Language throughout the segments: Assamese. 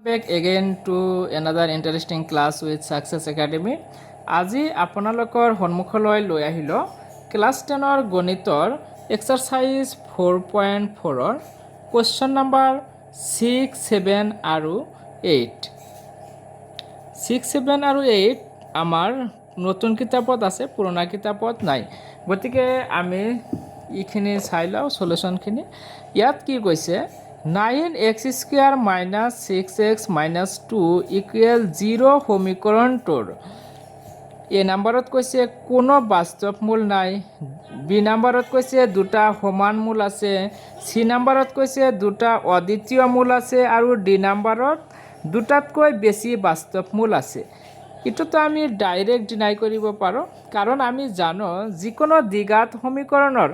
Back again to another interesting class with Success Academy. আজি আপোনালোকৰ সন্মুখলৈ লৈ আহিলো ক্লাছ 10ৰ গণিতৰ এক্সাৰসাইজ 4.4ৰ কোৱেশ্চন নম্বৰ 6, 7 আৰু 8 6, 7 আৰু 8 আমাৰ নতুন কিতাপত আছে, পুৰণা কিতাপত নাই। গতিকে আমি এইখিনি চাই লওঁ সলিউশনখিনি। ইয়াত কি কৈছে 9x square minus 6x minus 2 equal 0 সমীকৰণটোৰ এ নম্বৰত কৈছে কোনো বাস্তৱ মূল নাই, বি নম্বৰত কৈছে দুটা সমান মূল আছে, সি নম্বৰত কৈছে দুটা অদ্বিতীয় মূল আছে আৰু ডি নম্বৰত দুটাতকৈ বেছি বাস্তৱ মূল আছে। এটোতো আমি ডাইৰেক্ট ডিনাই কৰিব পাৰোঁ, কাৰণ আমি জানো যিকোনো দ্বিঘাত সমীকৰণৰ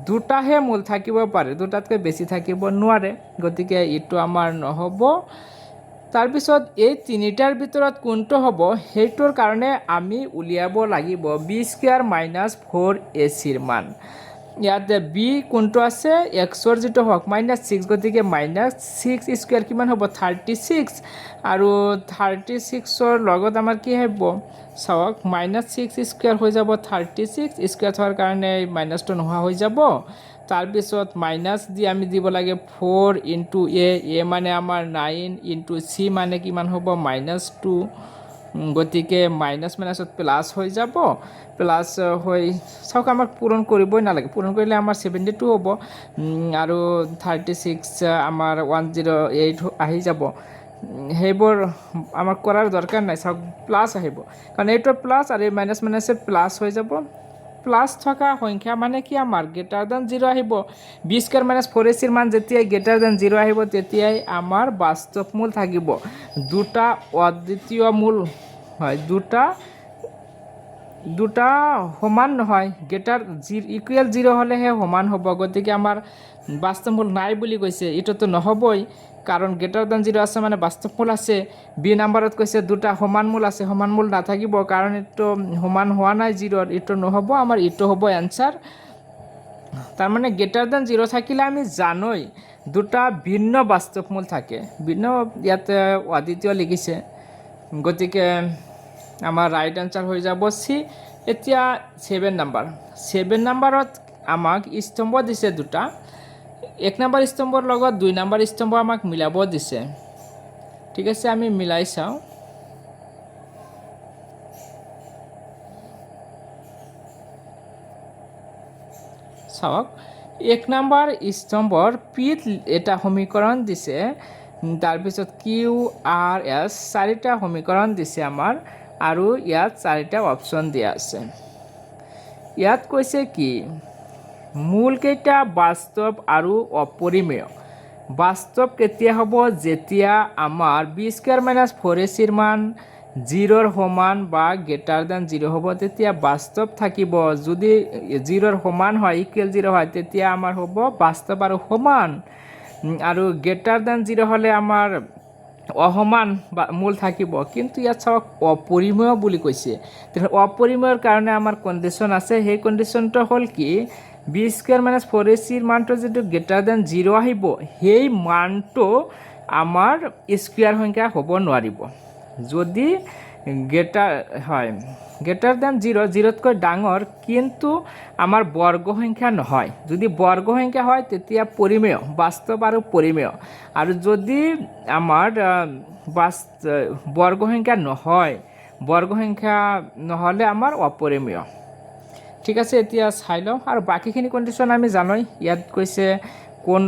দুটাহে মূল থাকিব পাৰে, দুটাতকৈ বেছি থাকিব নোৱাৰে। গতিকে এইটো আমাৰ নহ'ব। তাৰপিছত এই তিনিটাৰ ভিতৰত কোনটো হ'ব সেইটোৰ কাৰণে আমি উলিয়াব লাগিব বি স্কয়াৰ মাইনাছ 4ac মান। ইয়াতে বি কোনটো আছে এক্সৰ যিটো হওক -6, গতিকে -6 স্কয়াৰ কিমান হ'ব 36 আৰু 36ৰ লগত আমাৰ কি হ'ব চাওক -6 স্কয়াৰ হৈ যাব 36 স্কয়াৰ থকাৰ কাৰণে মাইনাছটো নোহোৱা হৈ যাব। তাৰপিছত মাইনাছ দি আমি দিব লাগে 4 ইনটু এ মানে আমাৰ 9 ইনটু চি মানে কিমান হ'ব -2, গতিকে মাইনাছ মাইনাছত প্লাছ হৈ যাব। প্লাছ হৈ চাওক আমাক পূৰণ কৰিবই নালাগে, পূৰণ কৰিলে আমাৰ 72 হ'ব আৰু 36 আমাৰ 108 আহি যাব। সেইবোৰ আমাক কৰাৰ দৰকাৰ নাই, চাওক প্লাছ আহিব কাৰণ এইটো প্লাছ আৰু মাইনাছ মাইনাছে প্লাছ হৈ যাব। প্লাছ থকা সংখ্যা মানে কি আমাৰ গ্ৰেটাৰ দেন 0 আহিব। বি স্কয়াৰ মাইনাছ 4ac মান যেতিয়াই গ্ৰেটাৰ দেন 0 আহিব তেতিয়াই আমাৰ বাস্তৱ মূল থাকিব। দুটা অদ্বিতীয় মূল হয়, দুটা সমান নহয়, গ্ৰেটাৰ ইকুৱেল 0 হ'লেহে সমান হ'ব। গতিকে আমাৰ বাস্তৱ মূল নাই বুলি কৈছে, এইটোতো নহ'বই কাৰণ গ্ৰেটাৰ দেন 0 আছে মানে বাস্তৱ মূল আছে। বি নম্বৰত কৈছে দুটা সমান মূল আছে, সমান মূল নাথাকিব কাৰণ এইটো সমান হোৱা নাই 0, এইটো নহ'ব, আমাৰ এইটো হ'ব এনসাৰ। তাৰমানে গ্ৰেটাৰ দেন 0 থাকিলে আমি জানোই দুটা ভিন্ন বাস্তৱ মূল থাকে, ভিন্ন ইয়াতে অদ্বিতীয় লিখিছে। গতিকে আমাৰ ৰাইট আনসাৰ হৈ যাব চি। এতিয়া 7 নম্বৰত আমাক স্তম্ভ দিছে দুটা, 1 নম্বৰ স্তম্ভৰ লগত 2 নম্বৰ স্তম্ভ আমাক মিলাব দিছে। ঠিক আছে, আমি মিলাই চাওঁ। চাওক 1 নম্বৰ স্তম্ভৰ পিত এটা সমীকৰণ দিছে, তাৰপিছত কিউ আৰ এছ 4টা সমীকৰণ দিছে আমাৰ আৰু ইয়াত 4টা অপশ্যন দিয়া আছে। ইয়াত কৈছে কি মূল কেইটা বাস্তৱ আৰু অপৰিমেয়। বাস্তৱ কেতিয়া হ'ব যেতিয়া আমাৰ বি স্কয়াৰ মাইনাছ 4ac মান 0ৰ সমান বা গ্ৰেটাৰ দেন 0 হ'ব তেতিয়া বাস্তৱ থাকিব। যদি 0ৰ সমান হয় ইকুৱেল 0 হয় তেতিয়া আমাৰ হ'ব বাস্তৱ আৰু সমান, আৰু গ্ৰেটাৰ দেন 0 হ'লে আমাৰ অসমান মূল থাকিব। কিন্তু ইয়াত চাওক অপৰিমেয় বুলি কৈছে, অপৰিমেয়ৰ কাৰণে আমাৰ কণ্ডিশ্যন আছে। সেই কণ্ডিশ্যনটো হ'ল কি বি স্কয়াৰ মাইনাছ 4ac মানটো যিটো গ্ৰেটাৰ দেন 0 আহিব সেই মানটো আমাৰ স্কয়াৰ সংখ্যা হ'ব নোৱাৰিব। যদি গ্ৰেটাৰ দেন 0, 0তকৈ ডাঙৰ কিন্তু আমাৰ বৰ্গ সংখ্যা নহয়। যদি বৰ্গ সংখ্যা হয় তেতিয়া পৰিমেয়, বাস্তৱ আৰু পৰিমেয়। আৰু যদি আমাৰ বৰ্গ সংখ্যা নহয়, বৰ্গ সংখ্যা নহ'লে আমাৰ অপৰিমেয়। ঠিক আছে, এতিয়া চাই লওঁ। আৰু বাকীখিনি কণ্ডিশ্যন আমি জানোই। ইয়াত কৈছে কোন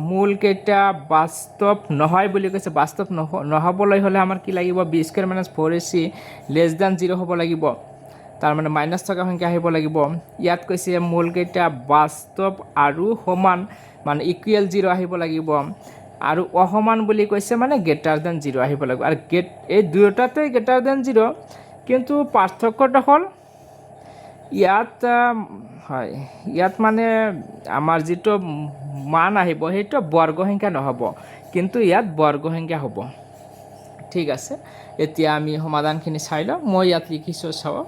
মূল কেইটা বাস্তৱ নহয় বুলি কৈছে। বাস্তৱ নহ'বলৈ হ'লে আমাৰ কি লাগিব B square minus 4ac less than 0 হ'ব লাগিব, তাৰমানে মাইনাছ থকা সংখ্যা আহিব লাগিব। ইয়াত কৈছে মূল কেইটা বাস্তৱ আৰু সমান মানে ইকুৱেল 0 আহিব লাগিব, আৰু অসমান বুলি কৈছে মানে গ্ৰেটাৰ দেন 0 আহিব লাগিব। আৰু এই দুয়োটাতেই গ্ৰেটাৰ দেন 0, কিন্তু পাৰ্থক্যটো হ'ল ইয়াত ইয়াত মানে আমাৰ যিটো মান আহিব সেইটো বৰ্গ সংখ্যা নহ'ব, কিন্তু ইয়াত বৰ্গ সংখ্যা হ'ব। ঠিক আছে, এতিয়া আমি সমাধানখিনি চাই লওঁ। মই ইয়াত লিখিছোঁ চাওক,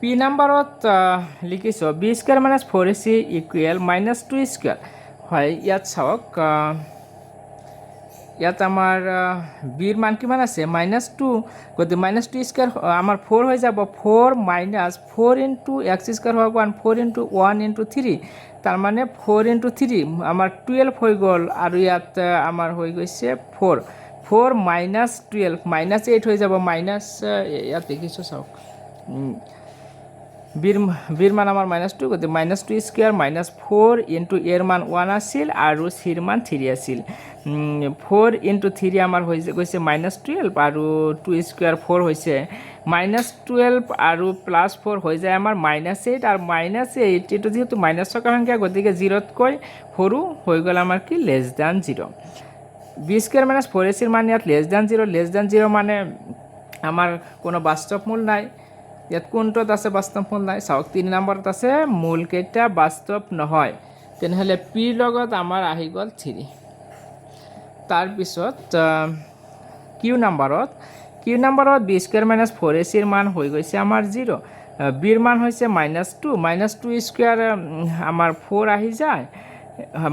পি নম্বৰত লিখিছোঁ B square minus 4ac equal -2 square. হয়, ইয়াত চাওক ইয়াত আমাৰ বিৰ মান কিমান আছে -2 গতিকে -2 স্কয়াৰ আমাৰ 4 হৈ যাব 4 - 4 ইনটু x স্কয়াৰ হোৱা 1 4 ইনটু 1 ইনটু 3 তাৰ মানে 4 ইনটু 3 আমাৰ 12 হৈ গ'ল আৰু ইয়াত আমাৰ হৈ গৈছে 4 4 - 12 -8 হৈ যাব মাইনাস ইয়াত দেখিছো চাওক বিৰ মান আমাৰ -2 গতিকে -2 স্কয়াৰ -4 ইনটু এৰ মান 1 আছিল আৰু চিৰ মান 3 আছিল 4 ইনটু 3 আমাৰ হৈ গৈছে -12 আৰু 2 স্কয়াৰ 4 হৈছে -12 আৰু +4 হৈ যায় আমাৰ -8 আৰু -8 এটো যেহেতু মাইনাছৰ সংখ্যা গতিকে 0তকৈ সৰু হৈ গ'ল আমাৰ কি <0 b স্কয়াৰ -4ac ৰ মান ইয়াত <0 মানে আমাৰ কোনো বাস্তৱ মূল নাই ইয়াত কোনটোত আছে বাস্তৱ মূল নাই চাওক 3 নম্বৰত আছে মূল কেইটা বাস্তৱ নহয় তেনেহলে p লগত আমাৰ আহি গ'ল 3 তাৰ পিছত কিউ নম্বৰত b স্কয়াৰ -4ac ৰ মান হৈ গৈছে আমাৰ 0 b ৰ মান হৈছে -2 স্কয়াৰ আমাৰ 4 আহি যায়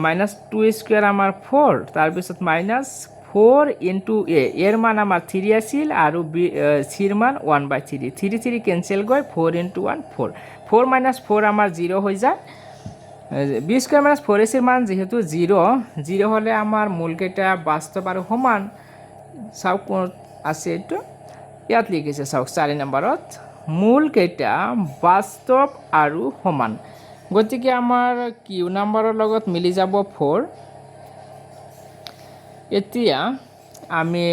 -2 স্কয়াৰ আমাৰ 4 তাৰ পিছত -4 ইনটু a এৰ মান আমাৰ 3 আছিল আৰু চিৰ মান 1/3 3 কেনসেল গৈ 4 ইনটু 1 4 4 - 4 আমাৰ 0 হৈ যায় b স্কয়াৰ -4ac ৰ মান যেহেতু 0 হলে আমাৰ মূল কেইটা বাস্তৱ আৰু সমান চাওক আছে এটো ইয়াত লিখিছে চাওক 4 নম্বৰত মূল কেইটা বাস্তৱ আৰু সমান গতিকে আমাৰ কিউ নম্বৰৰ লগত মিলি যাব 4 এতিয়া আমি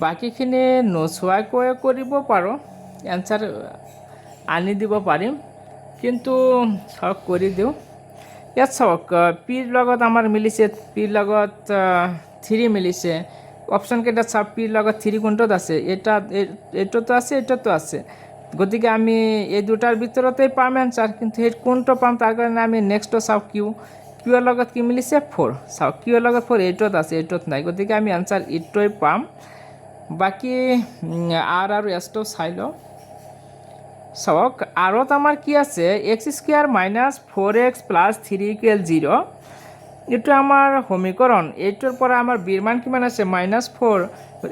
বাকিখিনি নোচোৱাকৈ কৰিব পাৰোঁ এনসাৰ আনি দিব পাৰিম কিন্তু চাওক কৰি দিওঁ ইয়াত চাওক পিৰ লগত আমাৰ মিলিছে পিৰ লগত 3 মিলিছে অপশন কেইটা চাওক পিৰ লগত 3 কোনটোত আছে এটাতো আছে গতিকে আমি এই দুটাৰ ভিতৰতে পাম এনসাৰ কিন্তু এই কোনটো পাম তাৰ কাৰণে আমি নেক্সট চাওক কিউ এর লগত কি মিলিছে 4 চাওক কিউ এর লগত 4 এইটোত আছে এইটোত নাই গতিকে আমি আনসার এইটোই পাম বাকি আর আৰু এস তো চাই লও চাওক আৰত আমাৰ কি আছে x² - 4x + 3 = 0 এটো আমাৰ সমীকৰণ এইটোৰ পৰা আমাৰ b ৰ মান কিমান আছে -4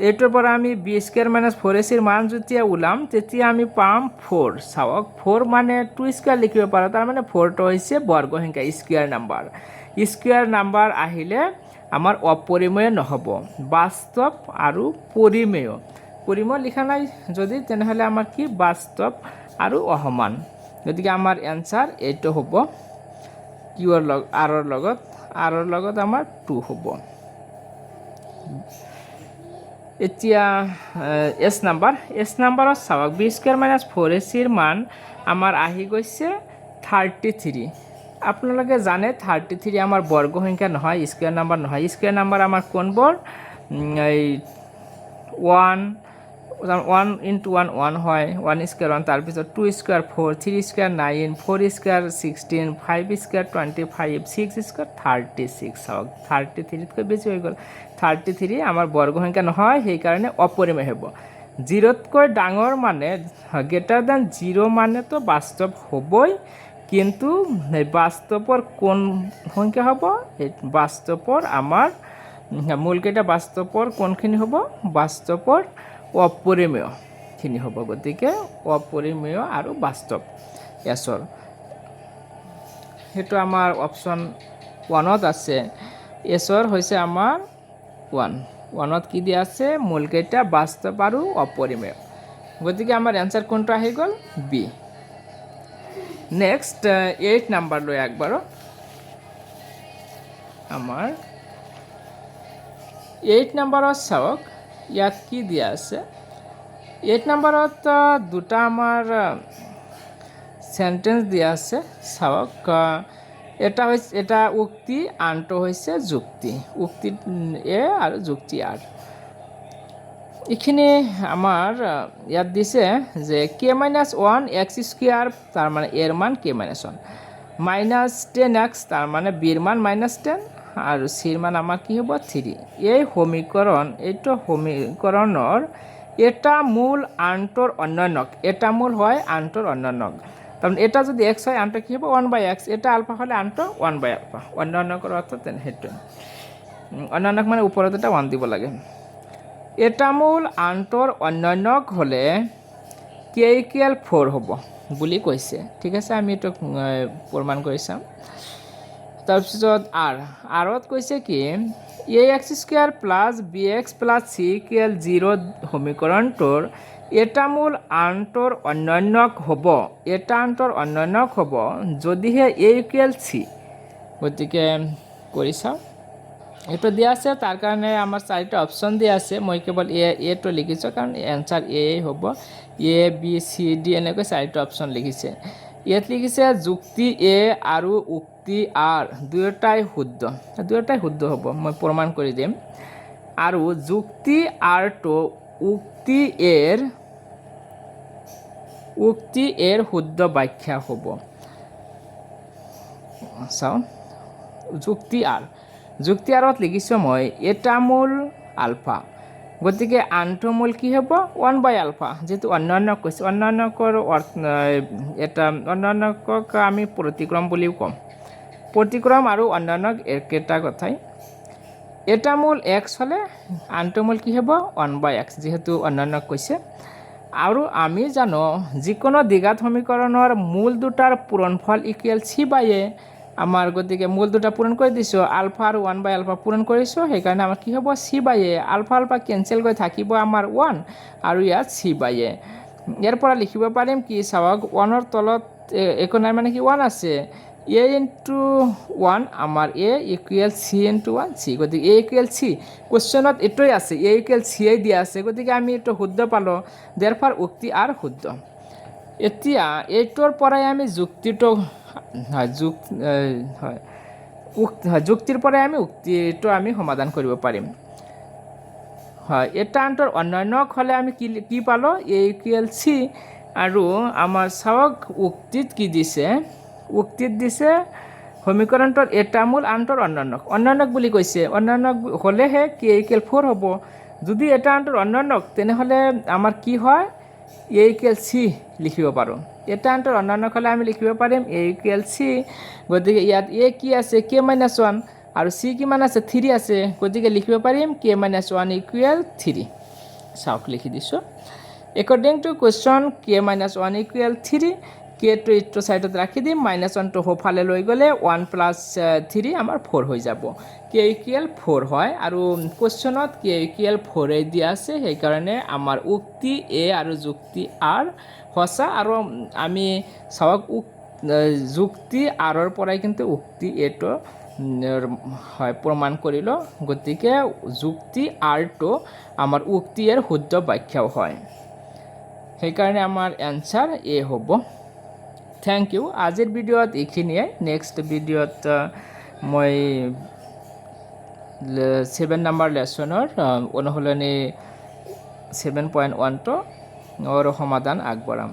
এইটোৰ পৰা আমি b² - 4ac ৰ মান যেতিয়া উলাম তেতিয়া আমি পাম 4 চাওক 4 মানে 2 স্কয়ার লিখিব পাৰো তাৰ মানে 4 টো হৈছে বৰ্গ সংখ্যা স্কয়াৰ নাম্বাৰ আহিলে আমাৰ অপৰিমেয় নহব বাস্তৱ আৰু পৰিমেয় লিখা নাই যদি তেনেহলে আমাৰ কি বাস্তৱ আৰু অসমান গতিকে আমাৰ এনসাৰ এইটো হ'ব কিউ এৰ লগ আৰ এৰ লগত আমাৰ 2 হ'ব এতিয়া এস নাম্বাৰত চাওক b² - 4ac ৰ মান আমাৰ আহি গৈছে 33 আপোনালোকে জানে 33 আমাৰ বৰ্গ সংখ্যা নহয় স্কয়াৰ নাম্বাৰ নহয় স্কয়াৰ নাম্বাৰ আমাৰ কোনবোৰ এই 1 ইনটু 1 হয় 1 স্কয়াৰ 1 তাৰ পিছত 2 square 4 3 square 9 4 square 16 5 square 25 6 square 36 চাওক 33 তকৈ বেছি হৈ গ'ল 33 আমাৰ বৰ্গ সংখ্যা নহয় সেই কাৰণে অপৰিমেয় হ'ব 0তকৈ ডাঙৰ মানে গ্ৰেটাৰ দ্যান 0 মানে তো বাস্তৱ হ'বই কিন্তু বাস্তৱৰ কোন সংখ্যা হ'ব বাস্তৱৰ আমাৰ মূল কেইটা বাস্তৱৰ কোনখিনি হ'ব বাস্তৱৰ অপৰিমেয় খিনি হ'ব গতিকে অপৰিমেয় আৰু বাস্তৱ এছৰ হেতু আমাৰ অপশন 1ত আছে এছৰ হৈছে আমাৰ 1ত কি দিয়া আছে মূল কেইটা বাস্তৱ আৰু অপৰিমেয় গতিকে আমাৰ এনসাৰ কোনটো আহি গ'ল বি নেক্সট 8 নাম্বাৰ লৈ একবাৰ আমাৰ 8 নাম্বাৰত চাওক ইয়াত কি দিয়া আছে 8 নাম্বাৰত দুটা আমাৰ সেন্টেন্স দিয়া আছে চাওক এটা উক্তি আনটো হৈছে যুক্তি উক্তি এ আৰু যুক্তি আর এখানে আমার ইয়াত দিছে যে k-1 x² তার মানে এর মান k-1 -10x তার মানে b ৰ মান -10 আৰু c ৰ মান আমাৰ কি হ'ব 3 এই সমীকৰণ এইটো সমীকৰণৰ এটা মূল আনটোৰ অন্যনক এটা মূল হয় আনটোৰ অন্যনক কারণ এটা যদি x হয় আনটো কি হ'ব 1/x এটা আলফা হলে আনটো 1/alpha অন্যনকৰ অৰ্থ তেন হেতু অন্যান্যক মানে ওপৰত এটা 1 দিব লাগে এটা মূল আনটোৰ অন্যান্যক হ'লে কে ইকুৱেল 4 হ'ব বুলি কৈছে ঠিক আছে আমি এইটো প্ৰমাণ কৰি চাম তাৰপিছত আৰত কৈছে কি ax² plus bx plus c equal 0 সমীকৰণটোৰ এটা মূল আনটোৰ অন্যান্যক হ'ব এটা আনটোৰ অন্যান্যক হ'ব যদিহে a ইকুৱেল c গতিকে কৰি চাওঁ এইটো দিয়া আছে তাৰ কাৰণে আমাৰ চাৰিটা অপশ্যন দিয়া আছে মই কেৱল এটো লিখিছোঁ কাৰণ এনসাৰ এ হ'ব এ বি চি ডি এনেকৈ চাৰিটা অপশ্যন লিখিছে ইয়াত লিখিছে যুক্তি এ আৰু উক্তি আৰ দুয়োটাই শুদ্ধ হ'ব মই প্ৰমাণ কৰি দিম আৰু যুক্তি আৰটো উক্তি এৰ শুদ্ধ ব্যাখ্যা হ'ব চাওঁ যুক্তি আৰত লিখিছোঁ মই এটা মূল আলফা গতিকে আনটো মূল কি হ'ব 1/α যেহেতু অন্যান্যক কৈছে অন্যান্যকৰ এটা অন্যান্যকক আমি প্ৰতিক্ৰম বুলিও ক'ম প্ৰতিক্ৰম আৰু অন্যান্যক একেটা কথাই এটা মূল x হ'লে আনটো মূল কি হ'ব 1/x যেহেতু অন্যান্যক কৈছে আৰু আমি জানো যিকোনো দ্বিঘাত সমীকৰণৰ মূল দুটাৰ পূৰণফল ইকুৱেল c/a আমাৰ গতিকে মূল দুটা পূৰণ কৰি দিছোঁ আলফা আৰু 1/α পূৰণ কৰিছোঁ সেইকাৰণে আমাৰ কি হ'ব c/a আলফা কেনচেল কৰি থাকিব আমাৰ 1 আৰু ইয়াত c/a ইয়াৰ পৰা লিখিব পাৰিম কি চাওক 1ৰ তলত একো নাই মানে কি 1 আছে a into 1 আমাৰ a equal c into 1 c গতিকে a equal c কোৱেশ্চনত এটোই আছে a equal c দিয়া আছে গতিকে আমি এটো শুদ্ধ পালো therefore উক্তি আর শুদ্ধ এতিয়া এইটোৰ পৰাই আমি যুক্তিটো যুক্তিৰ পৰাই আমি উক্তিটো আমি সমাধান কৰিব পাৰিম হয় এটা আনটোৰ অন্যান্যক হ'লে আমি কি পালো a equal c আৰু আমাৰ চাওক উক্তিত কি দিছে উক্তিত দিছে সমীকৰণটোৰ এটা মূল আনটোৰ অন্যান্যক বুলি কৈছে অন্যান্যক হ'লেহে k equal 4 হ'ব যদি এটা আনটোৰ অন্যান্যক তেনেহ'লে আমাৰ কি হয় a equal c লিখিব পাৰোঁ এটা আনটোৰ অন্যান্যক হ'লে আমি লিখিব পাৰিম a equal c গতিকে ইয়াত a কি আছে k - 1 আৰু c কিমান আছে 3 আছে গতিকে লিখিব পাৰিম k - 1 equal 3 চাওক লিখি দিছোঁ according to question k - 1 equal 3 k to ইটো সাইডত ৰাখি দিম -1 টো হোফালে লৈ গ'লে 1 + 3 আমাৰ 4 হৈ যাব k equal 4 হয় আৰু কোৱেশ্চনত k equal 4 এ দিয়া আছে সেই কাৰণে আমাৰ উক্তি a আৰু যুক্তি r হসা আৰু আমি চাওক যুক্তি আৰৰ পৰাই কিন্তু উক্তি এটো হয় প্ৰমাণ কৰিলো গতিকে যুক্তি আৰটো আমাৰ উক্তি এৰ শুদ্ধ ব্যাখ্যাও হয় সেই কাৰণে আমাৰ এনসাৰ এ হ'ব থ্যাংক ইউ আজিৰ ভিডিঅ'ত এইখিনিয়ে নেক্সট ভিডিঅ'ত মই 7 নম্বৰ লেসনৰ অনুশীলনী 7.1 ৰ সমাধান আগবঢ়াম